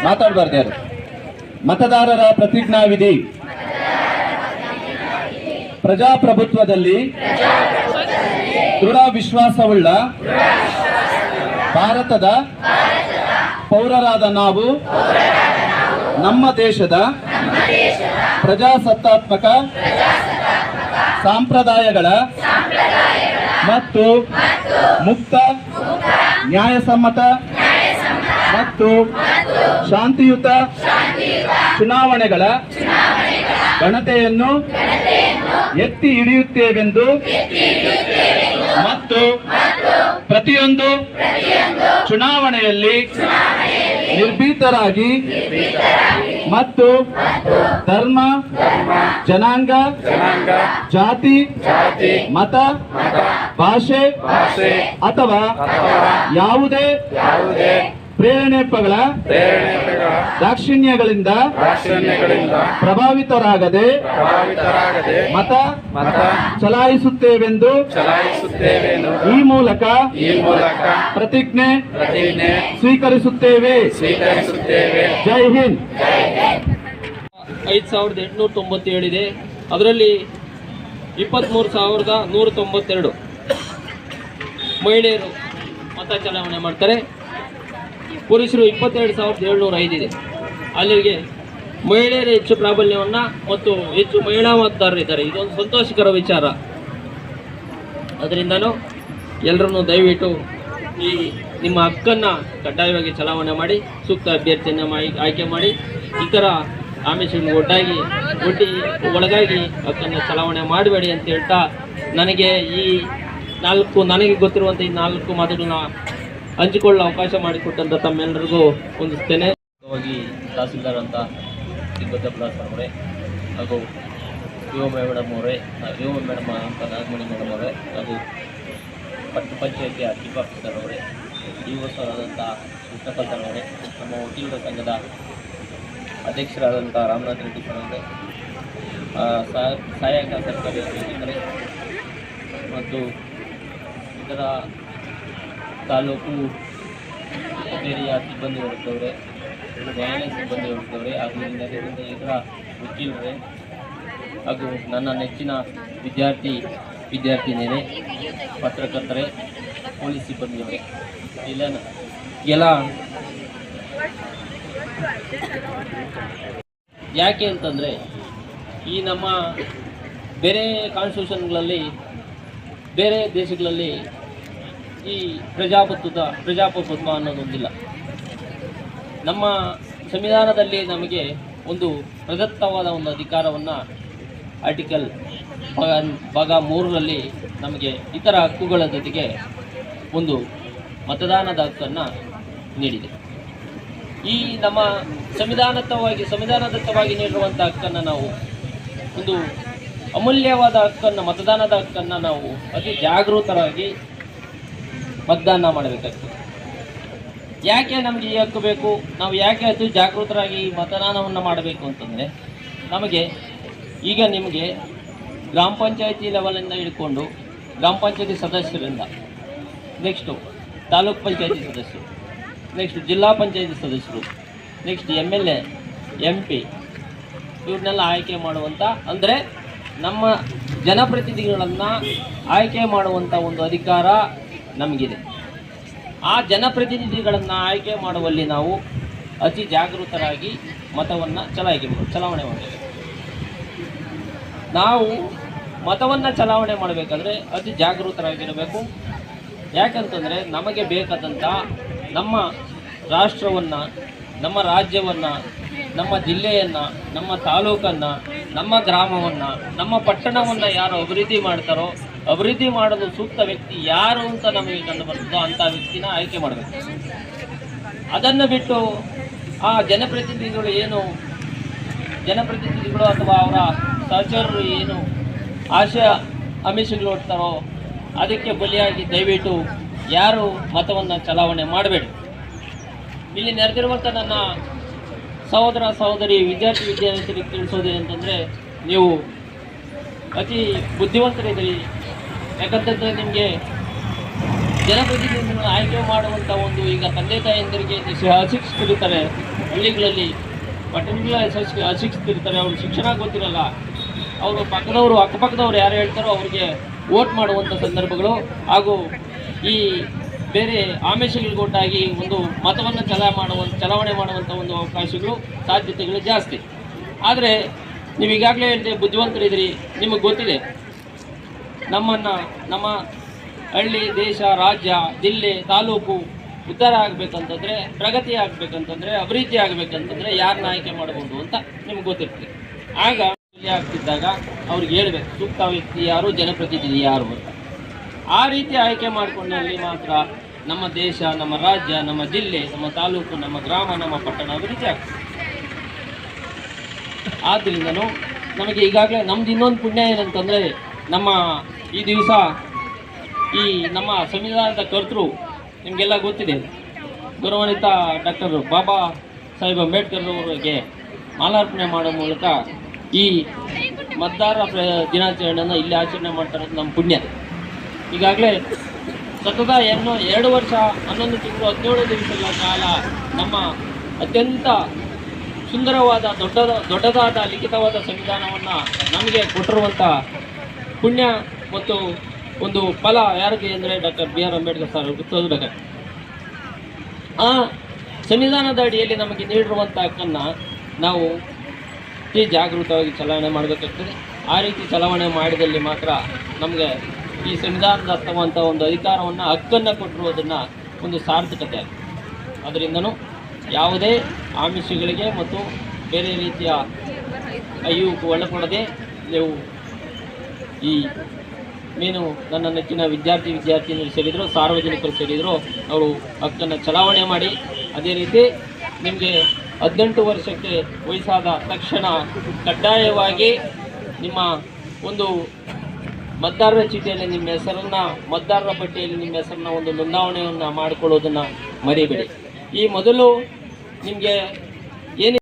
ಮಾತಾಡಬಾರ್ದು ಯಾರು. ಮತದಾರರ ಪ್ರತಿಜ್ಞಾವಿಧಿ. ಪ್ರಜಾಪ್ರಭುತ್ವದಲ್ಲಿ ದೃಢ ವಿಶ್ವಾಸವುಳ್ಳ ಭಾರತದ ಪೌರರಾದ ನಾವು ನಮ್ಮ ದೇಶದ ಪ್ರಜಾಸತ್ತಾತ್ಮಕ ಸಂಪ್ರದಾಯಗಳ ಮತ್ತು ಮುಕ್ತ, ನ್ಯಾಯಸಮ್ಮತ ಮತ್ತು ಶಾಂತಿಯುತ ಚುನಾವಣೆಗಳ ಘನತೆಯನ್ನು ಎತ್ತಿ ಹಿಡಿಯುತ್ತೇವೆಂದು ಮತ್ತು ಪ್ರತಿಯೊಂದು ಚುನಾವಣೆಯಲ್ಲಿ ನಿರ್ಭೀತರಾಗಿ ಮತ್ತು ಧರ್ಮ, ಜನಾಂಗ, ಜಾತಿ, ಮತ, ಭಾಷೆ ಅಥವಾ ಯಾವುದೇ ಪ್ರೇರಣೆಗಳ ದಾಕ್ಷಿಣ್ಯಗಳಿಂದ ಪ್ರಭಾವಿತರಾಗದೆ ಮತ ಚಲಾಯಿಸುತ್ತೇವೆಂದು ಈ ಮೂಲಕ ಪ್ರತಿಜ್ಞೆ ಸ್ವೀಕರಿಸುತ್ತೇವೆ. ಜೈ ಹಿಂದ್. 5897 ಇದೆ. ಅದರಲ್ಲಿ 23,192 ಮಹಿಳೆಯರು ಮತ ಚಲಾವಣೆ ಮಾಡ್ತಾರೆ. ಪುರುಷರು 22,705 ಇದೆ. ಅಲ್ಲಿಗೆ ಮಹಿಳೆಯರು ಹೆಚ್ಚು ಪ್ರಾಬಲ್ಯವನ್ನು ಮತ್ತು ಹೆಚ್ಚು ಮಹಿಳಾ ಮತದಾರರಿದ್ದಾರೆ. ಇದೊಂದು ಸಂತೋಷಕರ ವಿಚಾರ. ಅದರಿಂದನೂ ಎಲ್ಲರನ್ನೂ ದಯವಿಟ್ಟು ಈ ನಿಮ್ಮ ಹಕ್ಕನ್ನು ಕಡ್ಡಾಯವಾಗಿ ಚಲಾವಣೆ ಮಾಡಿ ಸೂಕ್ತ ಅಭ್ಯರ್ಥಿಯನ್ನು ಆಯ್ಕೆ ಮಾಡಿ ಇತರ ಆಮಿಷಗಳಿಗೆ ಒಳಗಾಗಿ ಹಕ್ಕನ್ನು ಚಲಾವಣೆ ಮಾಡಬೇಡಿ ಅಂತ ಹೇಳ್ತಾ ನನಗೆ ನನಗೆ ಗೊತ್ತಿರುವಂಥ ಈ 4 ಮಾತುಗಳನ್ನ ಹಂಚಿಕೊಳ್ಳಲು ಅವಕಾಶ ಮಾಡಿಕೊಟ್ಟಂಥ ತಮ್ಮೆಲ್ಲರಿಗೂ ಹೊಂದಿಸ್ತೇನೆ. ತಹಸೀಲ್ದಾರ್ ಅಂತ ಸಿಬ್ಬದ್ದಪ್ಪ ಅವರೇ ಹಾಗೂ ಯುವ ಮೇಡಮ್ ಅವರೇ, ಯುವ ಮೇಡಮ್ ಅಂತ ನಾಗಮಣಿ ಮೇಡಮ್ ಅವರೇ ಹಾಗೂ ಪಟ್ಟಣ ಪಂಚಾಯತಿಯ ಚೀಫ್ ಆಫೀಸರ್ ಅವರೇ, ಯುವಸರಾದಂಥ ಕೃಷ್ಣಕಾಂತ್ ಅವರೇ, ನಮ್ಮ ವಕೀಲರ ಸಂಘದ ಅಧ್ಯಕ್ಷರಾದಂಥ ರಾಮನಾಥ್ ರೆಡ್ಡಿ ಸರ್ ಅವರೇ, ಸಹಾಯಕ ಸರ್ಕಾರಿ ಅಧಿಕಾರಿ ಮತ್ತು ಇದರ ತಾಲೂಕು ಕಚೇರಿಯ ಸಿಬ್ಬಂದಿ ವರ್ಗದವರೇ, ನ್ಯಾಯಾಲಯ ಸಿಬ್ಬಂದಿ ವರ್ಗದವರೇ ಹಾಗೂ ಇದರ ವಕೀಲರೇ ಹಾಗೂ ನನ್ನ ನೆಚ್ಚಿನ ವಿದ್ಯಾರ್ಥಿನಿಯರೇ, ಪತ್ರಕರ್ತರೇ, ಪೊಲೀಸ್ ಸಿಬ್ಬಂದಿಯವರೇ, ಎಲ್ಲ ಯಾಕೆ ಅಂತಂದರೆ ಈ ನಮ್ಮ ಬೇರೆ ಕಾನ್ಸ್ಟಿಟ್ಯೂಷನ್ಗಳಲ್ಲಿ, ಬೇರೆ ದೇಶಗಳಲ್ಲಿ ಈ ಪ್ರಜಾಪ್ರಭುತ್ವ ಅನ್ನೋದೊಂದಿಲ್ಲ. ನಮ್ಮ ಸಂವಿಧಾನದಲ್ಲಿ ನಮಗೆ ಒಂದು ಪ್ರದತ್ತವಾದ ಒಂದು ಅಧಿಕಾರವನ್ನು ಆರ್ಟಿಕಲ್ ಭಾಗ 3ರಲ್ಲಿ ನಮಗೆ ಇತರ ಹಕ್ಕುಗಳ ಜೊತೆಗೆ ಒಂದು ಮತದಾನದ ಹಕ್ಕನ್ನು ನೀಡಿದೆ. ಈ ನಮ್ಮ ಸಂವಿಧಾನದತ್ತವಾಗಿ ನೀಡಿರುವಂಥ ಹಕ್ಕನ್ನು ನಾವು ಒಂದು ಅಮೂಲ್ಯವಾದ ಹಕ್ಕನ್ನು, ಮತದಾನದ ಹಕ್ಕನ್ನು ನಾವು ಅತಿ ಜಾಗೃತರಾಗಿ ಮತದಾನ ಮಾಡಬೇಕಾಗ್ತದೆ. ಯಾಕೆ ನಮಗೆ ಈ ಹಕ್ಕು ಬೇಕು, ನಾವು ಯಾಕೆ ಅತಿ ಜಾಗೃತರಾಗಿ ಮತದಾನವನ್ನು ಮಾಡಬೇಕು ಅಂತಂದರೆ, ನಮಗೆ ಈಗ ನಿಮಗೆ ಗ್ರಾಮ ಪಂಚಾಯತಿ ಲೆವೆಲಿಂದ ಹಿಡ್ಕೊಂಡು ಗ್ರಾಮ ಪಂಚಾಯತಿ ಸದಸ್ಯರಿಂದ, ನೆಕ್ಸ್ಟು ತಾಲೂಕ್ ಪಂಚಾಯತಿ ಸದಸ್ಯರು, ನೆಕ್ಸ್ಟ್ ಜಿಲ್ಲಾ ಪಂಚಾಯತಿ ಸದಸ್ಯರು, ನೆಕ್ಸ್ಟ್ MLA, MP ಇವ್ರನ್ನೆಲ್ಲ ಆಯ್ಕೆ ಮಾಡುವಂಥ, ಅಂದರೆ ನಮ್ಮ ಜನಪ್ರತಿನಿಧಿಗಳನ್ನು ಆಯ್ಕೆ ಮಾಡುವಂಥ ಒಂದು ಅಧಿಕಾರ ನಮಗಿದೆ. ಆ ಜನಪ್ರತಿನಿಧಿಗಳನ್ನು ಆಯ್ಕೆ ಮಾಡುವಲ್ಲಿ ನಾವು ಅತಿ ಜಾಗೃತರಾಗಿ ಮತವನ್ನು ಚಲಾವಣೆ ಮಾಡಬೇಕು. ನಾವು ಮತವನ್ನು ಚಲಾವಣೆ ಮಾಡಬೇಕಾದ್ರೆ ಅತಿ ಜಾಗೃತರಾಗಿರಬೇಕು. ಯಾಕಂತಂದರೆ ನಮಗೆ ಬೇಕಾದಂಥ ನಮ್ಮ ರಾಷ್ಟ್ರವನ್ನು, ನಮ್ಮ ರಾಜ್ಯವನ್ನು, ನಮ್ಮ ಜಿಲ್ಲೆಯನ್ನು, ನಮ್ಮ ತಾಲೂಕನ್ನು, ನಮ್ಮ ಗ್ರಾಮವನ್ನು, ನಮ್ಮ ಪಟ್ಟಣವನ್ನು ಯಾರು ಅಭಿವೃದ್ಧಿ ಮಾಡ್ತಾರೋ, ಅಭಿವೃದ್ಧಿ ಮಾಡಲು ಸೂಕ್ತ ವ್ಯಕ್ತಿ ಯಾರು ಅಂತ ನಮಗೆ ಕಂಡು ಬರ್ತದೋ ಅಂಥ ವ್ಯಕ್ತಿನ ಆಯ್ಕೆ ಮಾಡಬೇಕು. ಅದನ್ನು ಬಿಟ್ಟು ಆ ಜನಪ್ರತಿನಿಧಿಗಳು ಅಥವಾ ಅವರ ಸಹಚರರು ಏನು ಆಮಿಷಗಳು ಹೊಡ್ತಾರೋ ಅದಕ್ಕೆ ಬಲಿಯಾಗಿ ದಯವಿಟ್ಟು ಯಾರು ಮತವನ್ನು ಚಲಾವಣೆ ಮಾಡಬೇಡಿ. ಇಲ್ಲಿ ನೆರೆದಿರುವಂಥ ನನ್ನ ಸಹೋದರ ಸಹೋದರಿ ವಿದ್ಯಾರ್ಥಿಗಳಿಗೆ ತಿಳಿಸೋದೇನೆಂತಂದರೆ, ನೀವು ಅತಿ ಬುದ್ಧಿವಂತರಿದ್ದೀರಿ. ಯಾಕಂತಂದರೆ ನಿಮಗೆ ಜನಪ್ರತಿನಿಧಿಗಳನ್ನು ಆಯ್ಕೆ ಮಾಡುವಂಥ ಒಂದು, ಈಗ ತಂದೆ ತಾಯಂದಿರಿಗೆ ಅಶಿಕ್ಷಿತರಿರ್ತಾರೆ, ಹಳ್ಳಿಗಳಲ್ಲಿ ಪಟ್ಟಣಗಳಲ್ಲಿ ಅಶಿಕ್ಷಿತರಿರ್ತಾರೆ, ಅವ್ರಿಗೆ ಶಿಕ್ಷಣ ಗೊತ್ತಿರಲ್ಲ, ಅವರು ಅಕ್ಕಪಕ್ಕದವ್ರು ಯಾರು ಹೇಳ್ತಾರೋ ಅವ್ರಿಗೆ ವೋಟ್ ಮಾಡುವಂಥ ಸಂದರ್ಭಗಳು ಹಾಗೂ ಈ ಬೇರೆ ಆಮಿಷಗಳಿಗೊಟ್ಟಾಗಿ ಒಂದು ಮತವನ್ನು ಚಲಾವಣೆ ಮಾಡುವಂಥ ಒಂದು ಅವಕಾಶಗಳು ಸಾಧ್ಯತೆಗಳು ಜಾಸ್ತಿ. ಆದರೆ ನೀವು ಈಗಾಗಲೇ ಹೇಳಿದೆ, ಬುದ್ಧಿವಂತರಿದ್ದೀರಿ, ನಿಮಗೆ ಗೊತ್ತಿದೆ ನಮ್ಮ ಹಳ್ಳಿ, ದೇಶ, ರಾಜ್ಯ, ಜಿಲ್ಲೆ, ತಾಲೂಕು ಉದ್ಧಾರ ಆಗಬೇಕಂತಂದರೆ, ಪ್ರಗತಿ ಆಗಬೇಕಂತಂದರೆ, ಅಭಿವೃದ್ಧಿ ಆಗಬೇಕಂತಂದರೆ ಯಾರನ್ನ ಆಯ್ಕೆ ಮಾಡ್ಬೋದು ಅಂತ ನಿಮ್ಗೆ ಗೊತ್ತಿರ್ತದೆ. ಆಗ ಆಗ್ತಿದ್ದಾಗ ಅವ್ರಿಗೆ ಹೇಳ್ಬೇಕು ಸೂಕ್ತ ವ್ಯಕ್ತಿ ಯಾರು, ಜನಪ್ರತಿನಿಧಿ ಯಾರು ಅಂತ. ಆ ರೀತಿ ಆಯ್ಕೆ ಮಾಡಿಕೊಂಡಲ್ಲಿ ಮಾತ್ರ ನಮ್ಮ ದೇಶ, ನಮ್ಮ ರಾಜ್ಯ, ನಮ್ಮ ಜಿಲ್ಲೆ, ನಮ್ಮ ತಾಲೂಕು, ನಮ್ಮ ಗ್ರಾಮ, ನಮ್ಮ ಪಟ್ಟಣ ಅಭಿವೃದ್ಧಿ ಆಗ್ತದೆ. ಆದ್ದರಿಂದನೂ ನಮಗೆ ಈಗಾಗಲೇ ನಮ್ದು ಇನ್ನೊಂದು ಪುಣ್ಯ ಏನಂತಂದರೆ, ನಮ್ಮ ಈ ದಿವಸ ಈ ನಮ್ಮ ಸಂವಿಧಾನದ ಕರ್ತೃ ನಿಮಗೆಲ್ಲ ಗೊತ್ತಿದೆ, ಗೌರವಾನ್ವಿತ ಡಾಕ್ಟರ್ ಬಾಬಾ ಸಾಹೇಬ್ ಅಂಬೇಡ್ಕರ್ ಅವರಿಗೆ ಮಾಲಾರ್ಪಣೆ ಮಾಡೋ ಮೂಲಕ ಈ ಮತದಾರರ ದಿನಾಚರಣೆಯನ್ನು ಇಲ್ಲಿ ಆಚರಣೆ ಮಾಡ್ತಾ ಇರೋದು ನಮ್ಮ ಪುಣ್ಯ. ಈಗಾಗಲೇ ಸತತ 2 ವರ್ಷ 11 ತಿಂಗಳು 17 ದಿವಸಗಳ ಕಾಲ ನಮ್ಮ ಅತ್ಯಂತ ಸುಂದರವಾದ ದೊಡ್ಡದಾದ ಲಿಖಿತವಾದ ಸಂವಿಧಾನವನ್ನು ನಮಗೆ ಕೊಟ್ಟಿರುವಂಥ ಪುಣ್ಯ ಮತ್ತು ಒಂದು ಫಲ ಯಾರಿಗೆ ಅಂದರೆ doctor B R Ambedkar sir ಗೊತ್ತಾಗಬೇಕು. ಆ ಸಂವಿಧಾನದ ಅಡಿಯಲ್ಲಿ ನಮಗೆ ನೀಡಿರುವಂಥ ಹಕ್ಕನ್ನು ನಾವು ಜಾಗೃತವಾಗಿ ಚಲಾವಣೆ ಮಾಡಬೇಕಾಗ್ತದೆ. ಆ ರೀತಿ ಚಲಾವಣೆ ಮಾಡಿದಲ್ಲಿ ಮಾತ್ರ ನಮಗೆ ಈ ಸಂವಿಧಾನದ ಅರ್ಥವಂಥ ಒಂದು ಅಧಿಕಾರವನ್ನು, ಹಕ್ಕನ್ನು ಕೊಟ್ಟಿರುವುದನ್ನು ಒಂದು ಸಾರ್ಥಕತೆ ಆಗ್ತದೆ. ಅದರಿಂದನೂ ಯಾವುದೇ ಆಮಿಷಗಳಿಗೆ ಮತ್ತು ಬೇರೆ ರೀತಿಯ ಅಯ್ಯೂ ಒಳಪಡದೆ ನೀವು ಈ ಮೀನು ನನ್ನ ನೆಚ್ಚಿನ ವಿದ್ಯಾರ್ಥಿನಿಯರು ಸೇರಿದ್ರು, ಸಾರ್ವಜನಿಕರು ಸೇರಿದ್ರು, ಅವರು ಹಕ್ಕನ್ನು ಚಲಾವಣೆ ಮಾಡಿ. ಅದೇ ರೀತಿ ನಿಮಗೆ 18 ವರ್ಷಕ್ಕೆ ವಯಸ್ಸಾದ ತಕ್ಷಣ ಕಡ್ಡಾಯವಾಗಿ ನಿಮ್ಮ ಒಂದು ಮತದಾರರ ಚೀಟಿಯಲ್ಲಿ ನಿಮ್ಮ ಹೆಸರನ್ನು, ಮತದಾರರ ಪಟ್ಟಿಯಲ್ಲಿ ನಿಮ್ಮ ಹೆಸರನ್ನ ಒಂದು ನೋಂದಾವಣೆಯನ್ನು ಮಾಡಿಕೊಳ್ಳೋದನ್ನು ಮರಿಬೇಡಿ. ಈ ಮೊದಲು ನಿಮಗೆ